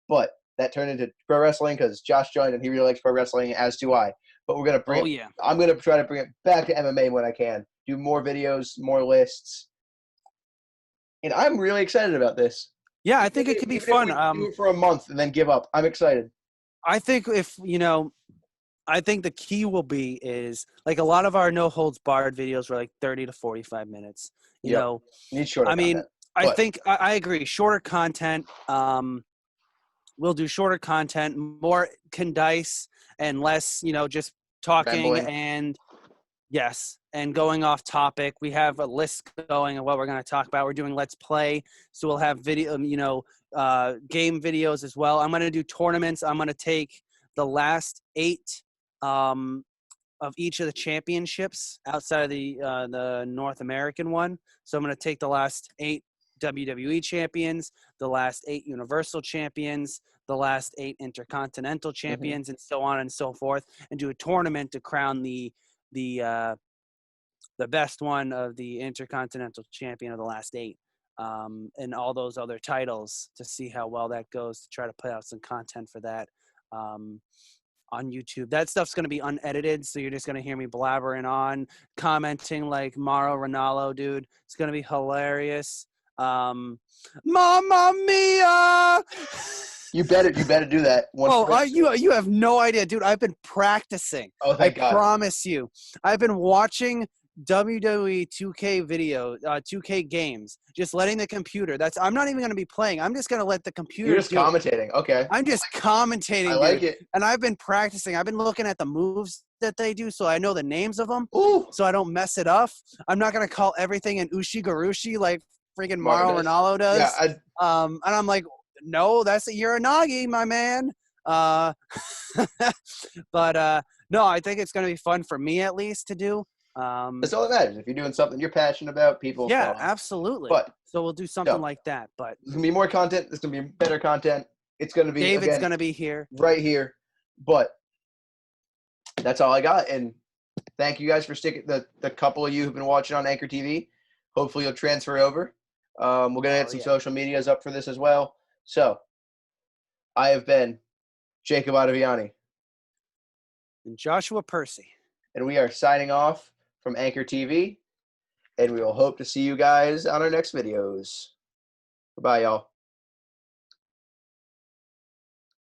But that turned into pro wrestling because Josh joined and he really likes pro wrestling, as do I. But we're gonna I'm gonna try to bring it back to MMA when I can. Do more videos, more lists, and I'm really excited about this. Yeah, I think it could be fun. Do it for a month and then give up. I'm excited. I think I think the key will be is like a lot of our no holds barred videos were like 30 to 45 minutes. You know, need shorter. I mean, I think I agree. Shorter content. We'll do shorter content, more condense and less, just talking rambling. And going off topic. We have a list going of what we're going to talk about. We're doing Let's Play. So we'll have video, game videos as well. I'm going to do tournaments. I'm going to take the last 8 of each of the championships outside of the North American one. So I'm going to take the last 8 WWE champions, the last 8 Universal champions, the last 8 Intercontinental champions, and so on and so forth, and do a tournament to crown the best one of the Intercontinental champion of the last 8, and all those other titles to see how well that goes, to try to put out some content for that on YouTube. That stuff's going to be unedited, so you're just going to hear me blabbering on, commenting like Mauro Ranallo, dude. It's going to be hilarious. Mamma mia! You better do that. You have no idea, dude. I've been practicing. Oh, thank God. I promise you. I've been watching WWE 2K 2K games, just letting the computer. I'm not even going to be playing. I'm just going to let the computer. You're just commentating. Okay. I'm just commentating. I like it. And I've been practicing. I've been looking at the moves that they do, so I know the names of them. Ooh. So I don't mess it up. I'm not going to call everything an Ushi-Garushi like freaking Mauro Ranallo does. Yeah. And I'm like, no, that's a Uranagi, my man. But no, I think it's going to be fun for me at least to do. That's all that matters. If you're doing something you're passionate about, people. Yeah, absolutely. But so we'll do something like that. But there's gonna be more content. There's gonna be better content. It's going to be, David's again, going to be here. right here. But that's all I got. And thank you guys for sticking, the couple of you who've been watching on Anchor TV. Hopefully you'll transfer over. We're going to get some social medias up for this as well. So I have been Jacob Ottaviani. And Joshua Percy. And we are signing off from Anchor TV. And we will hope to see you guys on our next videos. Bye, y'all.